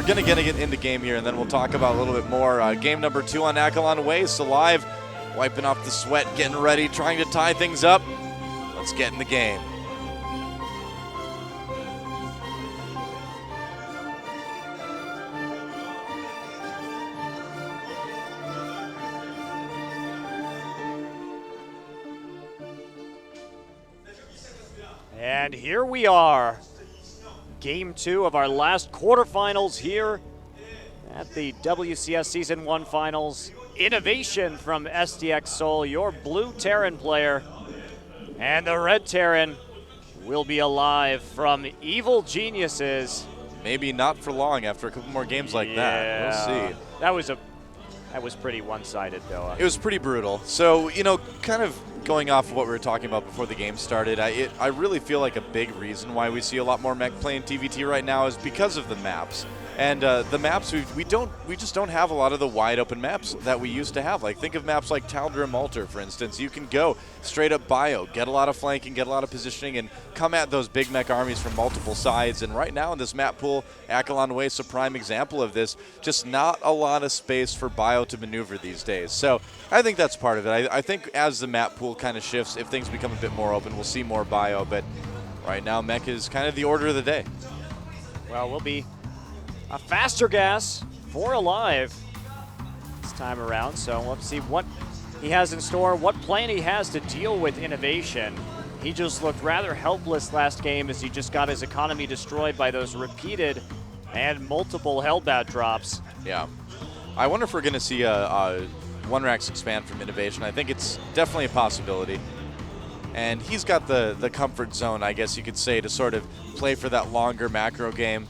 going to get into game here, and then we'll talk about a little bit more. Game number 2 on aLive. aLive wiping off the sweat, getting ready, trying to tie things up. Let's get in the game. And here we are, Game 2 of our last quarterfinals here at the WCS Season 1 Finals. innoVation from SDX Seoul, your blue Terran player. And the red Terran will be aLive from Evil Geniuses. Maybe not for long after a couple more games like that. We'll see. That was pretty one-sided, though. It was pretty brutal. So, you know, kind of going off of what we were talking about before the game started, I really feel like a big reason why we see a lot more mech playing TVT right now is because of the maps. And the maps, we just don't have a lot of the wide open maps that we used to have. Like, think of maps like Tal'Dorei and Malter, for instance. You can go straight up bio, get a lot of flanking, get a lot of positioning, and come at those big mech armies from multiple sides. And right now in this map pool, aLive is a prime example of this. Just not a lot of space for bio to maneuver these days. So I think that's part of it. I think as the map pool kind of shifts, if things become a bit more open, we'll see more bio. But right now, mech is kind of the order of the day. Well, we'll be a faster gas for aLive this time around. So let's see what he has in store, what plan he has to deal with innoVation. He just looked rather helpless last game as he just got his economy destroyed by those repeated and multiple Hellbat drops. Yeah. I wonder if we're going to see a one-racks expand from innoVation. I think it's definitely a possibility. And he's got the comfort zone, I guess you could say, to sort of play for that longer macro game.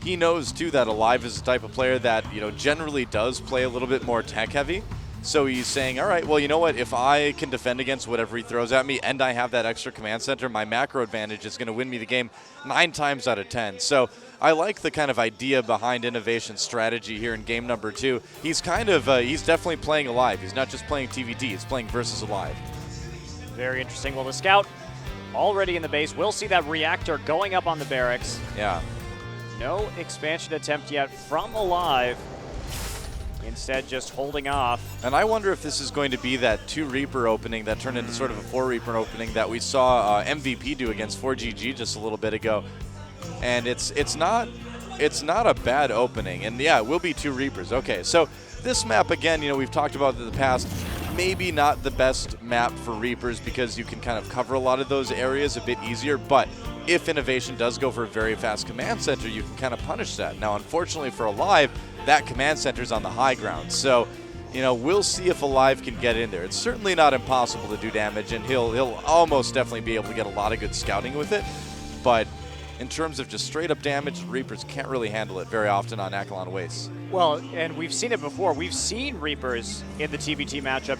He knows, too, that aLive is the type of player that, you know, generally does play a little bit more tech-heavy. So he's saying, all right, well, you know what? If I can defend against whatever he throws at me and I have that extra command center, my macro advantage is going to win me the game 9 times out of 10. So I like the kind of idea behind innoVation's strategy here in game number 2. He's kind of, he's definitely playing aLive. He's not just playing TVT. He's playing versus aLive. Very interesting. Well, the scout already in the base. We'll see that reactor going up on the barracks. Yeah. No expansion attempt yet from aLive. Instead, just holding off. And I wonder if this is going to be that 2 Reaper opening that turned into sort of a 4 Reaper opening that we saw MVP do against 4GG just a little bit ago. And it's not a bad opening. And yeah, it will be 2 Reapers. Okay, so this map, again, you know, we've talked about it in the past. Maybe not the best map for Reapers because you can kind of cover a lot of those areas a bit easier, but if innoVation does go for a very fast command center, you can kind of punish that. Now, unfortunately for aLive, that command center is on the high ground, so, you know, we'll see if aLive can get in there. It's certainly not impossible to do damage, and he'll almost definitely be able to get a lot of good scouting with it, but in terms of just straight up damage, Reapers can't really handle it very often on aLive. Well, and we've seen it before. We've seen Reapers in the TVT matchup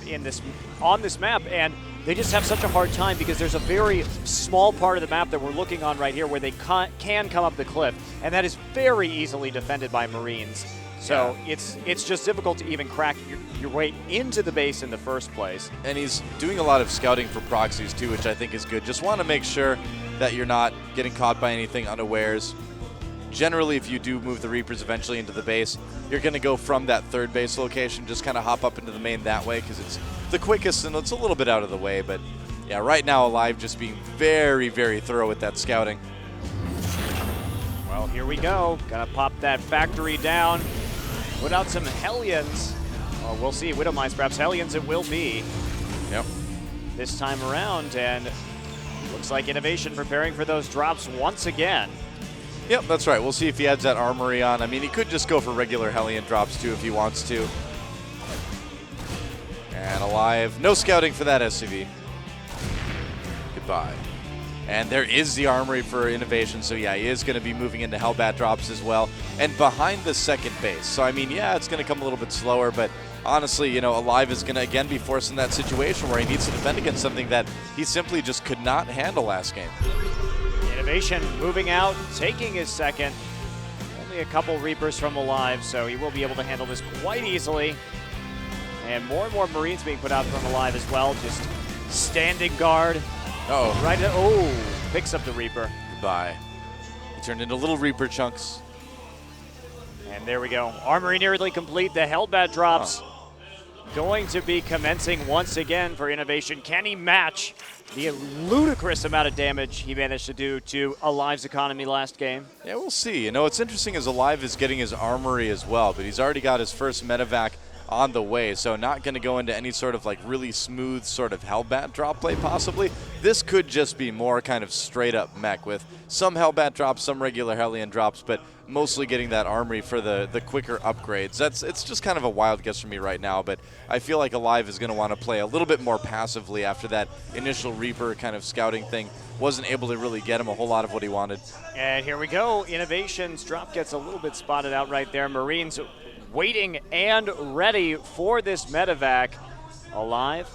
on this map, and they just have such a hard time because there's a very small part of the map that we're looking on right here where they can come up the cliff, and that is very easily defended by Marines. So yeah, it's just difficult to even crack your way into the base in the first place. And he's doing a lot of scouting for proxies too, which I think is good. Just want to make sure that you're not getting caught by anything unawares. Generally, if you do move the Reapers eventually into the base, you're going to go from that 3rd base location, just kind of hop up into the main that way because it's the quickest and it's a little bit out of the way. But yeah, right now aLive just being very, very thorough with that scouting. Well, here we go. Gonna pop that factory down, put out some Hellions. Oh, we'll see, Widow Mines, perhaps Hellions it will be. Yep. This time around, and looks like innoVation preparing for those drops once again. Yep, that's right. We'll see if he adds that armory on. I mean, he could just go for regular Hellion drops too if he wants to. And aLive, no scouting for that SCV. Goodbye. And there is the armory for innoVation, so yeah, he is going to be moving into Hellbat drops as well. And behind the 2nd base. So, I mean, yeah, it's going to come a little bit slower, but honestly, you know, aLive is going to, again, be forced in that situation where he needs to defend against something that he simply just could not handle last game. innoVation moving out, taking his 2nd. Only a couple Reapers from aLive, so he will be able to handle this quite easily. And more Marines being put out from aLive as well, just standing guard. Uh-oh. Right, picks up the Reaper. Goodbye. He turned into little Reaper chunks. And there we go. Armory nearly complete. The Hellbat drops going to be commencing once again for innoVation. Can he match the ludicrous amount of damage he managed to do to aLive's economy last game? Yeah, we'll see. You know, what's interesting is aLive is getting his armory as well, but he's already got his first medevac on the way, so not going to go into any sort of like really smooth sort of Hellbat drop play possibly. This could just be more kind of straight up mech with some Hellbat drops, some regular Hellion drops, but mostly getting that armory for the quicker upgrades. It's just kind of a wild guess for me right now, but I feel like aLive is going to want to play a little bit more passively after that initial Reaper kind of scouting thing wasn't able to really get him a whole lot of what he wanted. And here we go. innoVation's drop gets a little bit spotted out right there. Marines waiting and ready for this medevac. aLive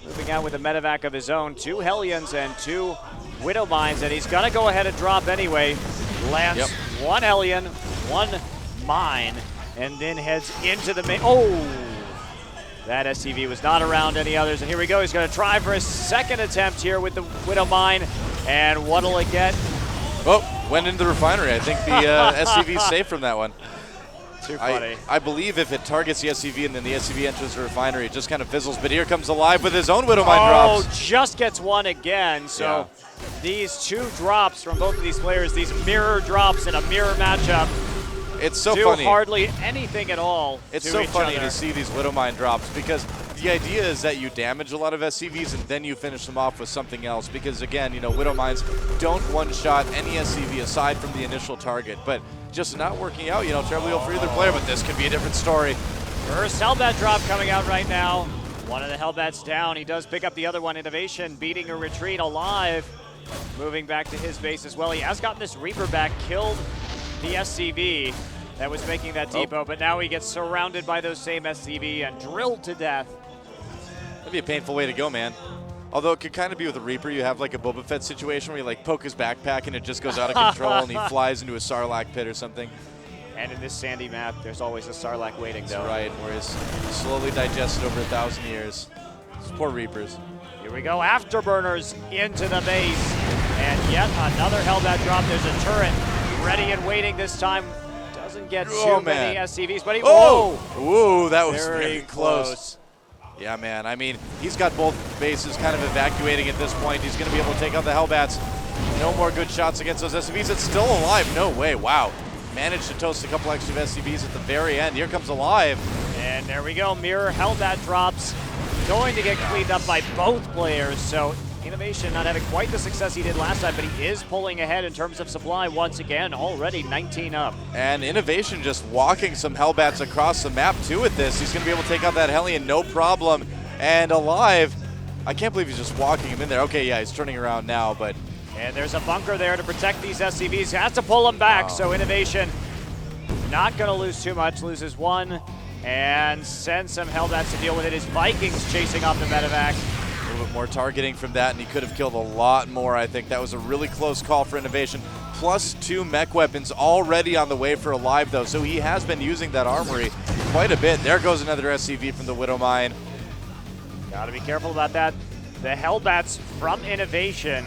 moving out with a medevac of his own. 2 Hellions and 2 Widow Mines, and he's going to go ahead and drop anyway. Lands 1 Hellion, 1 Mine, and then heads into the main. Oh! That SCV was not around any others, and here we go. He's going to try for a second attempt here with the Widow Mine, and what'll it get? Oh, went into the refinery. I think the SCV's safe from that one. Too funny. I believe if it targets the SCV and then the SCV enters the refinery, it just kind of fizzles. But here comes aLive with his own Widow Mine drops. Oh, just gets one again. So these 2 drops from both of these players, these mirror drops in a mirror matchup, it's so do funny. hardly anything at all. It's so funny to see these Widow Mine drops because the idea is that you damage a lot of SCVs and then you finish them off with something else because, again, you know, Widow Mines don't one-shot any SCV aside from the initial target, but just not working out, you know, terribly well for either player, but this could be a different story. First Hellbat drop coming out right now. One of the Hellbats down. He does pick up the other one. innoVation beating a retreat. aLive moving back to his base as well. He has gotten this Reaper back, killed the SCV that was making that depot, but now he gets surrounded by those same SCV and drilled to death. That'd be a painful way to go, man. Although it could kind of be with a Reaper, you have like a Boba Fett situation where you like poke his backpack and it just goes out of control and he flies into a Sarlacc pit or something. And in this sandy map, there's always a Sarlacc waiting, though. That's right, where it's slowly digested over 1,000 years. Those poor Reapers. Here we go, Afterburners into the base. And yet another Hellbat drop. There's a turret ready and waiting this time. Doesn't get too many SCVs, but he, whoa! Ooh, that was very close. Yeah, man. I mean, he's got both bases kind of evacuating at this point. He's going to be able to take out the Hellbats. No more good shots against those SCVs. It's still aLive. No way. Wow. Managed to toast a couple extra SCVs at the very end. Here comes aLive. And there we go. Mirror Hellbat drops. Going to get cleaned up by both players. So innoVation not having quite the success he did last time, but he is pulling ahead in terms of supply once again. Already 19 up. And innoVation just walking some Hellbats across the map too with this. He's going to be able to take out that Hellion, no problem. And aLive, I can't believe he's just walking him in there. Okay, yeah, he's turning around now, but... And there's a bunker there to protect these SCVs. He has to pull them back, so innoVation not going to lose too much. Loses 1 and sends some Hellbats to deal with it. His Vikings chasing off the medevac. A little bit more targeting from that, and he could have killed a lot more, I think. That was a really close call for innoVation. Plus 2 mech weapons already on the way for aLive, though, so he has been using that armory quite a bit. There goes another SCV from the Widow Mine. Got to be careful about that. The Hellbats from innoVation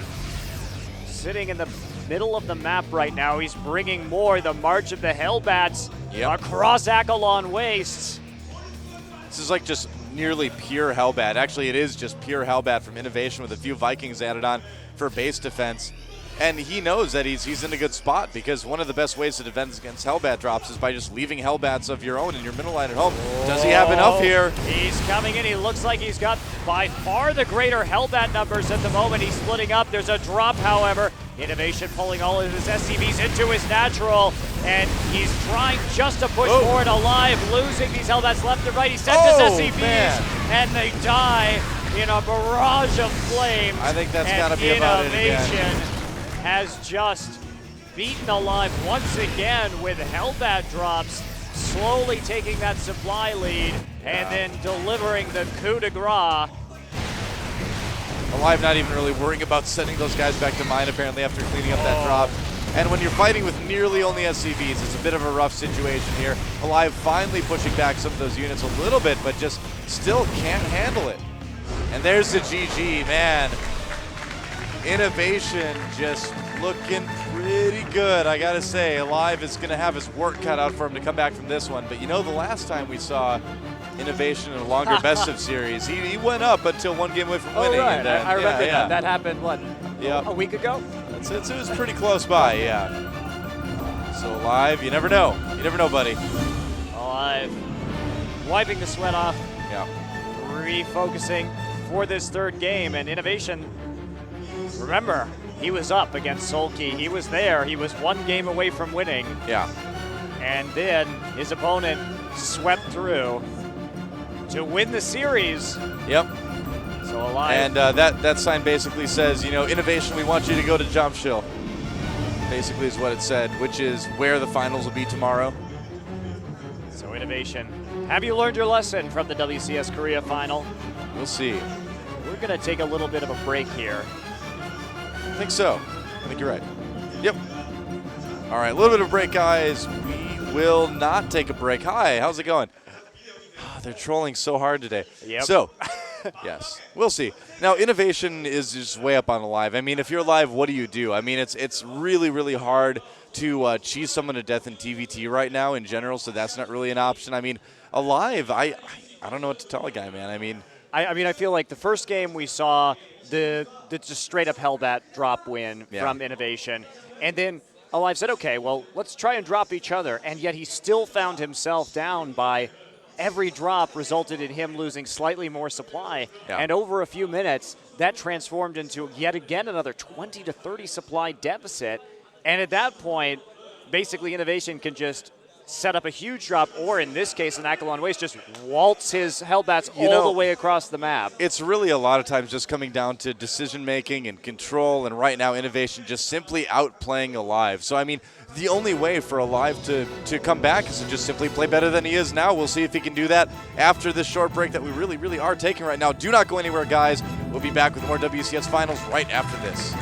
sitting in the middle of the map right now. He's bringing more. The March of the Hellbats across Akalon Wastes. This is like just nearly pure Hellbat. Actually, it is just pure Hellbat from innoVation with a few Vikings added on for base defense. And he knows that he's in a good spot because one of the best ways to defend against Hellbat drops is by just leaving Hellbats of your own in your middle line at home. Does he have enough here? He's coming in. He looks like he's got by far the greater Hellbat numbers at the moment. He's splitting up. There's a drop, however. innoVation pulling all of his SCVs into his natural, and he's trying just to push forward aLive, losing these Hellbats left and right. He sends his SCVs, and they die in a barrage of flames. I think that's got to be about it again. innoVation has just beaten aLive once again with Hellbat drops, slowly taking that supply lead and then delivering the coup de grace. aLive not even really worrying about sending those guys back to mine apparently after cleaning up that drop. And when you're fighting with nearly only SCVs, it's a bit of a rough situation here. aLive finally pushing back some of those units a little bit, but just still can't handle it. And there's the GG, man. innoVation just looking pretty good, I gotta say. aLive is gonna have his work cut out for him to come back from this one. But you know, the last time we saw innoVation in a longer best of series, he went up until one game away from winning. Oh, right. And then, I remember yeah. that. That happened, what, Yep. a week ago? It was pretty close by, yeah. So aLive, you never know. You never know, buddy. aLive wiping the sweat off, Yeah. refocusing for this third game. And innoVation, remember, he was up against Sulky. He was there. He was one game away from winning. Yeah. And then his opponent swept through to win the series. Yep. So aLive. And that sign basically says, you know, innoVation, we want you to go to Jamshil. Basically is what it said, which is where the finals will be tomorrow. So innoVation, have you learned your lesson from the WCS Korea final? We'll see. We're going to take a little bit of a break here. I think so. I think you're right. Yep. All right, a little bit of a break, guys. We will not take a break. Hi, how's it going? They're trolling so hard today. Yep. So, yes, we'll see. Now, innoVation is just way up on aLive. I mean, if you're aLive, what do? I mean, it's really, really hard to cheese someone to death in TVT right now in general, so that's not really an option. I mean, aLive, I don't know what to tell a guy, man. I mean, I feel like the first game we saw the just straight up Hellbat drop win from innoVation. And then aLive said, okay, well, let's try and drop each other. And yet he still found himself down by every drop resulted in him losing slightly more supply. Yeah. And over a few minutes, that transformed into yet again another 20 to 30 supply deficit. And at that point, basically innoVation can just set up a huge drop, or in this case, an Akalon Waste just waltz his Hellbats all the way across the map. It's really a lot of times just coming down to decision-making and control, and right now innoVation just simply outplaying aLive. So, I mean, the only way for aLive to come back is to just simply play better than he is now. We'll see if he can do that after this short break that we really, really are taking right now. Do not go anywhere, guys. We'll be back with more WCS Finals right after this.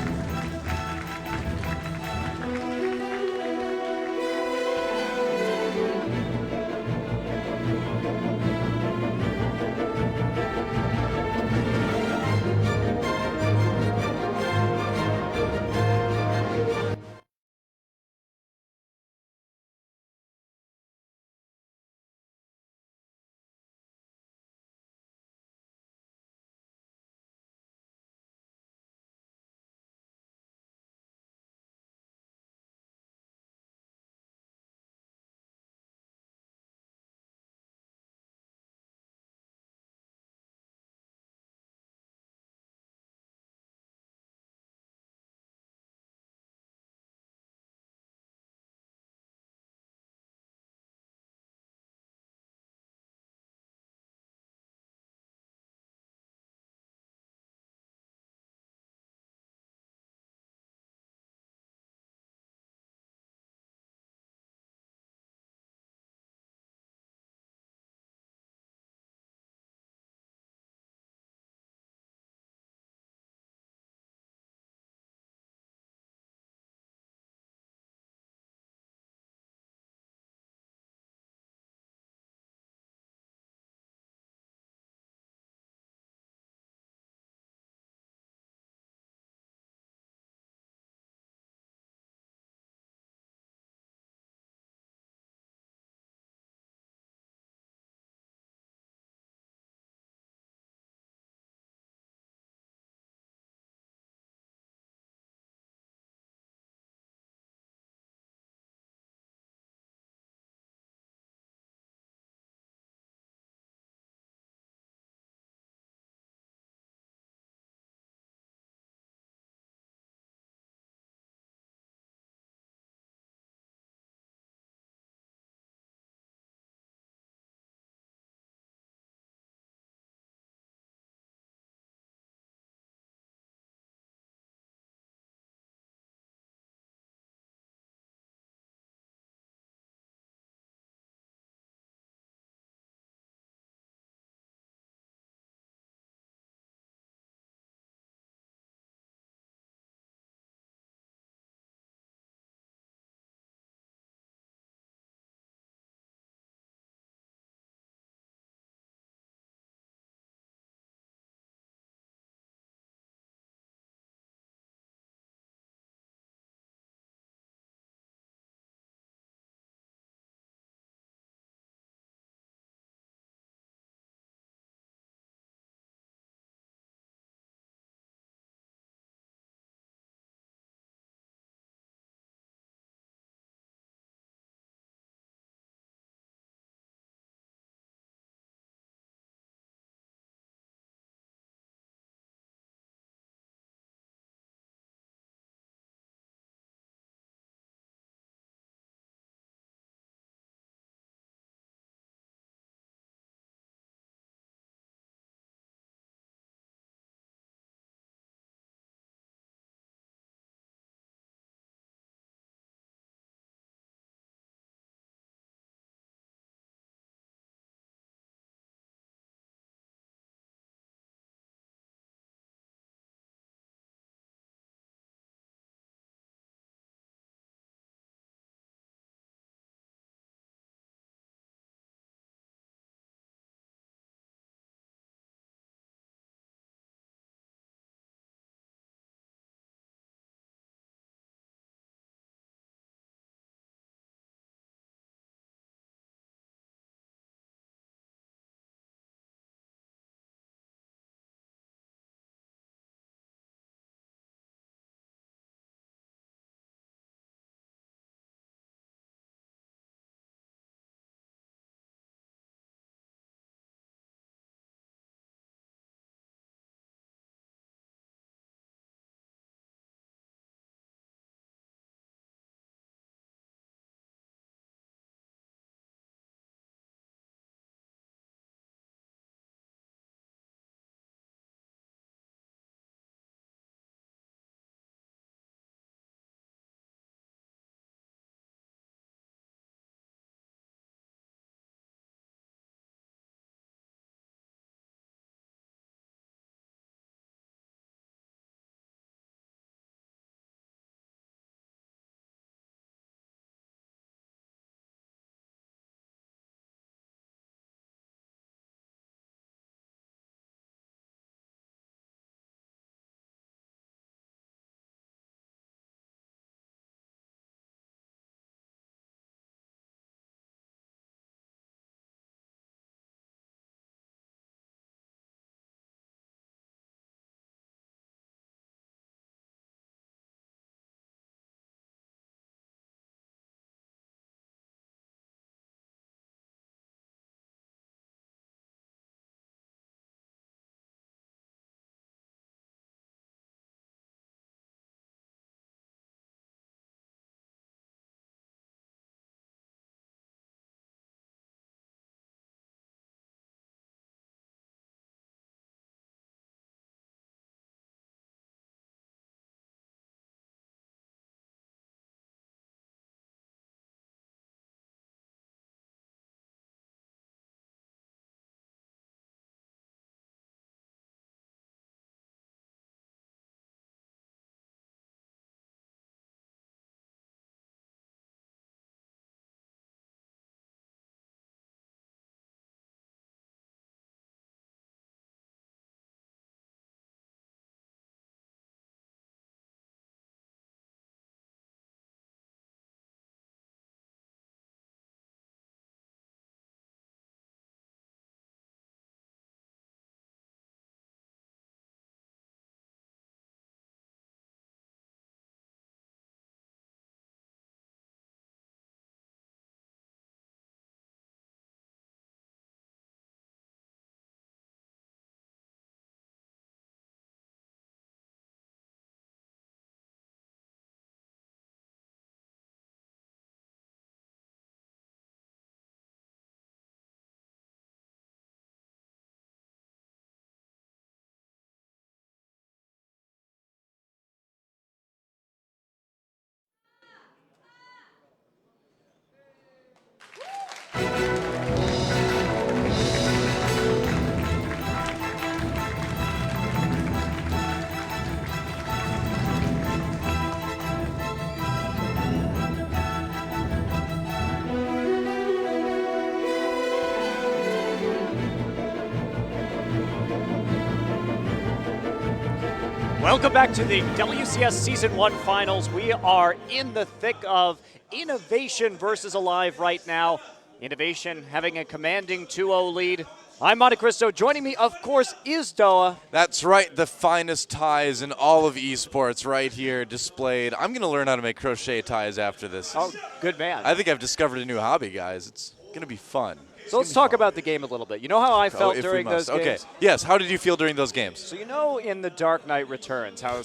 Welcome back to the WCS Season 1 Finals. We are in the thick of INnoVation versus aLive right now. INnoVation having a commanding 2-0 lead. I'm Monte Cristo. Joining me, of course, is Doa. That's right, the finest ties in all of esports right here displayed. I'm going to learn how to make crochet ties after this. Oh, good man. I think I've discovered a new hobby, guys. It's going to be fun. So let's talk about the game a little bit. You know how I felt during those games? Okay. Yes, how did you feel during those games? So you know in The Dark Knight Returns how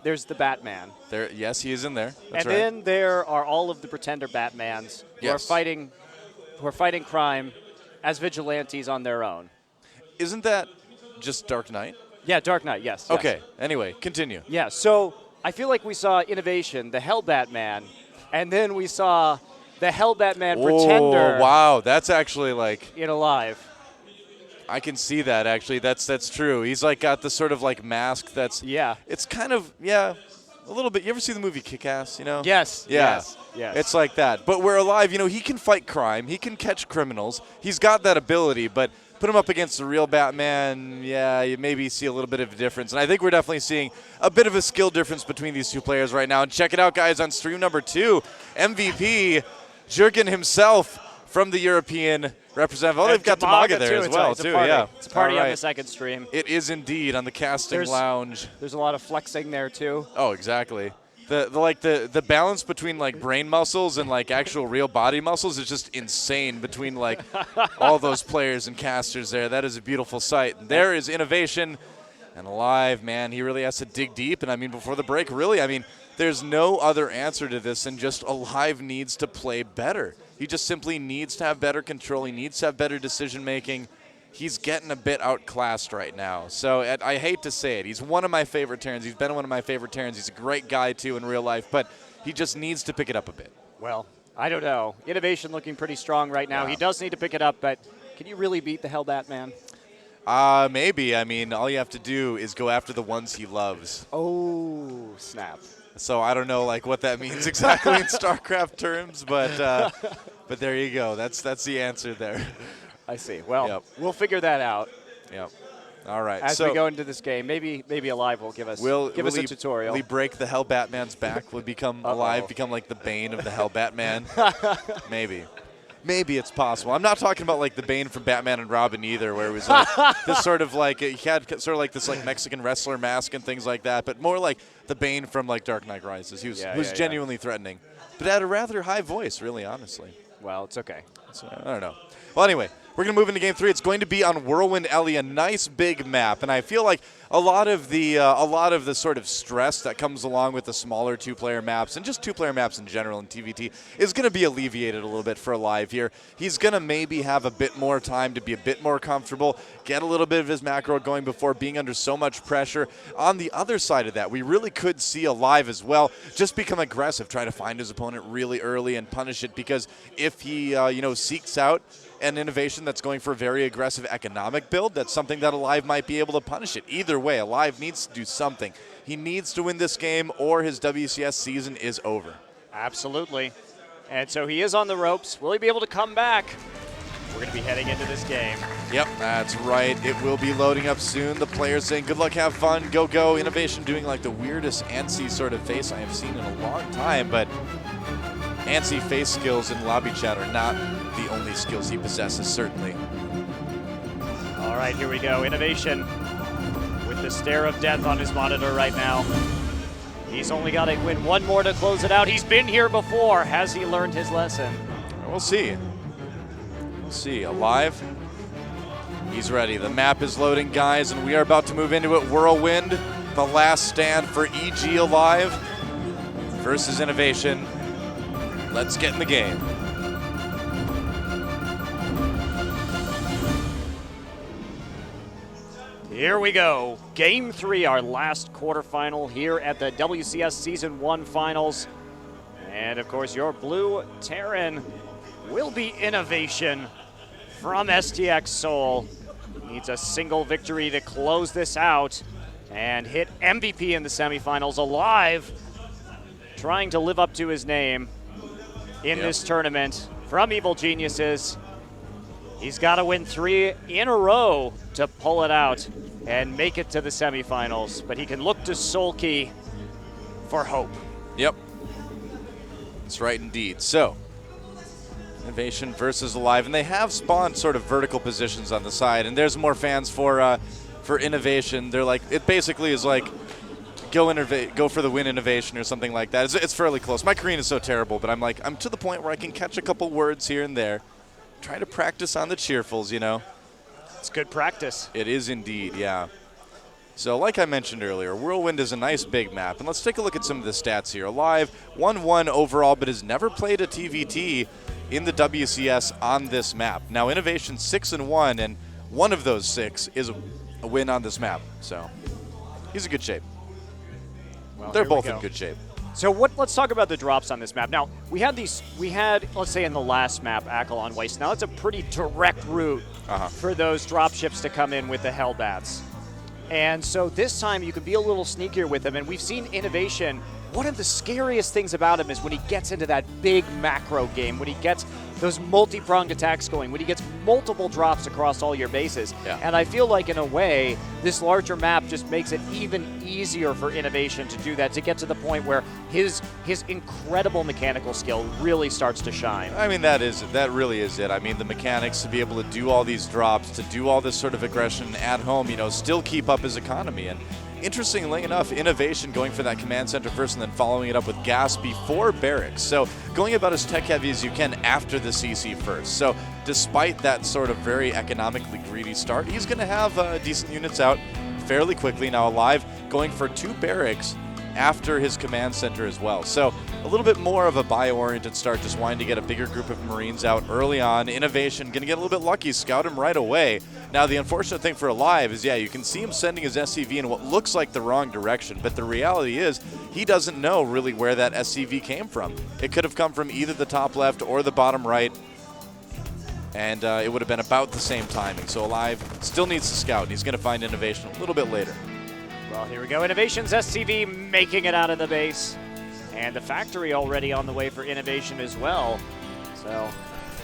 there's the Batman. Yes, he is in there. That's and right. then there are all of the pretender Batmans who are fighting crime as vigilantes on their own. Isn't that just Dark Knight? Yeah, Dark Knight, yes. Okay, anyway, continue. Yeah, so I feel like we saw INnoVation, the Hell Batman, and then we saw the Hell Batman Pretender. Oh, wow, that's actually like in aLive. I can see that actually. That's true. He's like got the sort of like mask that's It's kind of a little bit. You ever see the movie Kick-Ass, you know? Yes. Yeah. Yes. It's like that. But we're aLive, he can fight crime. He can catch criminals. He's got that ability, but put him up against the real Batman, you maybe see a little bit of a difference. And I think we're definitely seeing a bit of a skill difference between these two players right now. And check it out, guys, on stream number 2, MVP Jurgen himself from the European representative. Oh, they've got Tamaga there as well, too. Yeah, it's a party on the second stream. It is indeed on the casting lounge. There's a lot of flexing there too. Oh, exactly. The balance between like brain muscles and like actual real body muscles is just insane between like all those players and casters there. That is a beautiful sight. And there is INnoVation and aLive, man. He really has to dig deep. And I mean, before the break, really, there's no other answer to this than just aLive needs to play better. He just simply needs to have better control. He needs to have better decision making. He's getting a bit outclassed right now. So I hate to say it. He's one of my favorite Terrans. He's been one of my favorite Terrans. He's a great guy, too, in real life. But he just needs to pick it up a bit. Well, I don't know. INnoVation looking pretty strong right now. Yeah. He does need to pick it up, but can you really beat the Hell Batman? Maybe. All you have to do is go after the ones he loves. Oh, snap. So I don't know what that means exactly in StarCraft terms, but there you go. That's the answer there. I see. Well, We'll figure that out. Yep. All right. As we go into this game, maybe aLive will give us a tutorial. Will he break the Hell Batman's back? Will become aLive, become like the Bane of the Hell Batman? Maybe. Maybe it's possible. I'm not talking about like the Bane from Batman and Robin either, where it was like this sort of like he had sort of like this like Mexican wrestler mask and things like that, but more like the Bane from like Dark Knight Rises, who's genuinely threatening, but at a rather high voice, really, honestly. Well, it's okay. I don't know. Well, anyway, we're going to move into Game 3. It's going to be on Whirlwind Alley, a nice big map, and I feel like a lot of the sort of stress that comes along with the smaller two-player maps and just two-player maps in general in TVT is going to be alleviated a little bit for aLive here. He's going to maybe have a bit more time to be a bit more comfortable, get a little bit of his macro going before being under so much pressure. On the other side of that, we really could see aLive as well just become aggressive, try to find his opponent really early and punish it, because if he seeks out an INnoVation that's going for a very aggressive economic build, that's something that aLive might be able to punish it. Either way, aLive needs to do something. He needs to win this game or his WCS season is over. Absolutely. And so he is on the ropes. Will he be able to come back? We're going to be heading into this game. Yep, that's right. It will be loading up soon. The players saying, good luck, have fun, go, go. INnoVation doing like the weirdest ANSI sort of face I have seen in a long time, but ANSI face skills in lobby chat are not the only skills he possesses, certainly. All right, here we go. INnoVation with the stare of death on his monitor right now. He's only got to win one more to close it out. He's been here before. Has he learned his lesson? We'll see. We'll see. aLive. He's ready. The map is loading, guys, and we are about to move into it. Whirlwind, the last stand for EG aLive versus INnoVation. Let's get in the game. Here we go. Game 3, our last quarterfinal here at the WCS Season 1 Finals. And of course, your blue Terran will be INnoVation from STX Seoul. Needs a single victory to close this out and hit MVP in the semifinals. aLive trying to live up to his name in this tournament from Evil Geniuses. He's got to win 3 in a row to pull it out. and make it to the semifinals, but he can look to Solkey for hope. Yep. That's right indeed. So, innoVation versus aLive, and they have spawned sort of vertical positions on the side, and there's more fans for innoVation. They're like, it basically is like, go for the win innoVation or something like that. It's fairly close. My Korean is so terrible, but I'm to the point where I can catch a couple words here and there. Try to practice on the cheerfuls, you know. It's good practice. It is indeed, yeah. So like I mentioned earlier, Whirlwind is a nice big map, and let's take a look at some of the stats here. aLive 1-1 overall, but has never played a TVT in the WCS on this map. Now innoVation 6-1, and one of those 6 is a win on this map. So he's in good shape. Well, they're both in good shape. So let's talk about the drops on this map. Now, we had, let's say in the last map, aCLon Waste. Now it's a pretty direct route for those drop ships to come in with the Hellbats. And so this time you can be a little sneakier with them, and we've seen innoVation. One of the scariest things about him is when he gets into that big macro game, when he gets those multi-pronged attacks going, when he gets multiple drops across all your bases. Yeah. And I feel like in a way, this larger map just makes it even easier for innoVation to do that, to get to the point where his incredible mechanical skill really starts to shine. I mean, that really is it. I mean, the mechanics to be able to do all these drops, to do all this sort of aggression at home, you know, still keep up his economy. And interestingly enough, innoVation going for that command center first and then following it up with gas before barracks. So going about as tech heavy as you can after the CC first. So despite that sort of very economically greedy start, he's going to have decent units out fairly quickly. Now aLive going for 2 barracks after his command center as well. So a little bit more of a bio-oriented start, just wanting to get a bigger group of Marines out early on. innoVation going to get a little bit lucky, scout him right away. Now the unfortunate thing for aLive is, yeah, you can see him sending his SCV in what looks like the wrong direction, but the reality is he doesn't know really where that SCV came from. It could have come from either the top left or the bottom right, and it would have been about the same timing. So aLive still needs to scout, and he's going to find innoVation a little bit later. Well, here we go. innoVation's SCV making it out of the base. And the factory already on the way for innoVation as well. So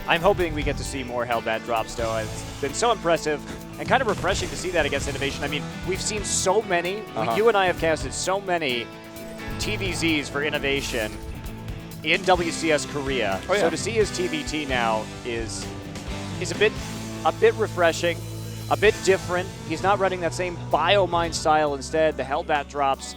I'm hoping we get to see more Hellbat drops, though. It's been so impressive and kind of refreshing to see that against innoVation. I mean, we've seen so many. You and I have casted so many TVZs for innoVation in WCS Korea. Oh, yeah. So to see his TVT now is a bit refreshing. A bit different. He's not running that same biomine style instead. The Hellbat drops,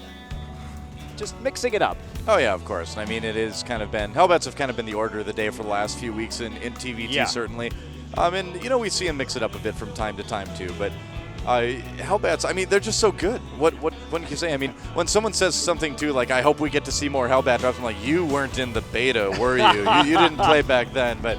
just mixing it up. Oh yeah, of course. And I mean, it is kind of been, Hellbats have kind of been the order of the day for the last few weeks in TVT, certainly. And you know, we see him mix it up a bit from time to time too. But Hellbats, I mean, they're just so good. What can you say? I mean, when someone says something too, like, I hope we get to see more Hellbat drops, I'm like, you weren't in the beta, were you? You didn't play back then. But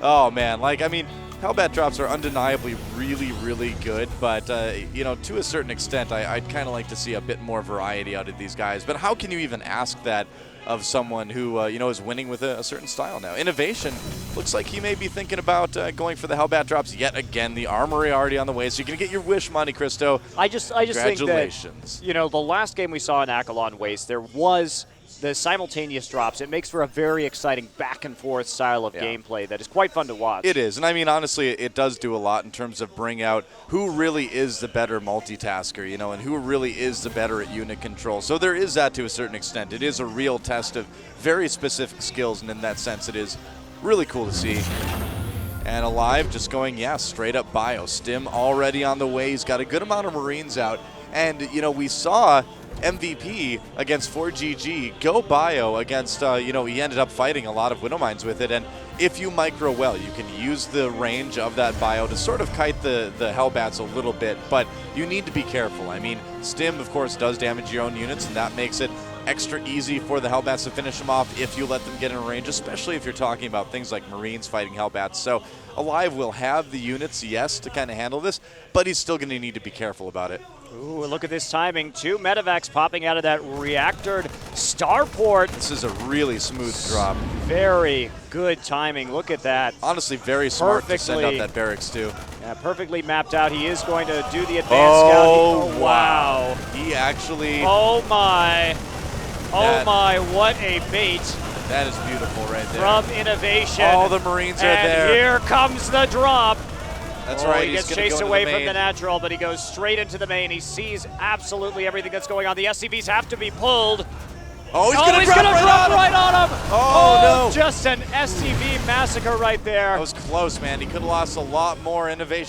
oh man, like, I mean, Hellbat drops are undeniably really, really good, but, you know, to a certain extent, I'd kind of like to see a bit more variety out of these guys. But how can you even ask that of someone who, you know, is winning with a certain style now? innoVation looks like he may be thinking about going for the Hellbat drops yet again. The armory already on the way, so you're going to get your wish, Monte Cristo. I just think that, you know, the last game we saw in aCLon Waste, there was the simultaneous drops. It makes for a very exciting back and forth style of gameplay that is quite fun to watch. It is, and I mean, honestly, it does do a lot in terms of bring out who really is the better multitasker, you know, and who really is the better at unit control. So there is that to a certain extent. It is a real test of very specific skills, and in that sense, it is really cool to see. And aLive just going, straight up bio. Stim already on the way. He's got a good amount of Marines out. And, you know, we saw MVP against 4GG go bio against, you know, he ended up fighting a lot of Widowmines with it. And if you micro well, you can use the range of that bio to sort of kite the Hellbats a little bit. But you need to be careful. I mean, Stim, of course, does damage your own units, and that makes it extra easy for the Hellbats to finish them off if you let them get in range, especially if you're talking about things like Marines fighting Hellbats. So aLive will have the units, yes, to kind of handle this, but he's still going to need to be careful about it. Ooh, look at this timing. 2 medevacs popping out of that reactored starport. This is a really smooth drop. Very good timing. Look at that. Honestly, very smart to send up that barracks, too. Yeah, perfectly mapped out. He is going to do the advanced scout. Oh, wow. He actually... Oh, my. Oh, my. What a bait. That is beautiful right there. From innoVation. All the Marines are there. And here comes the drop. That's right. He He's gets gonna chased go into away the from the main. natural, but he goes straight into the main. He sees absolutely everything that's going on. The SCVs have to be pulled. Oh, he's Oh, gonna he's drop going to drop right right on him. on him. Oh, no. Just an SCV massacre right there. That was close, man. He could have lost a lot more innovation.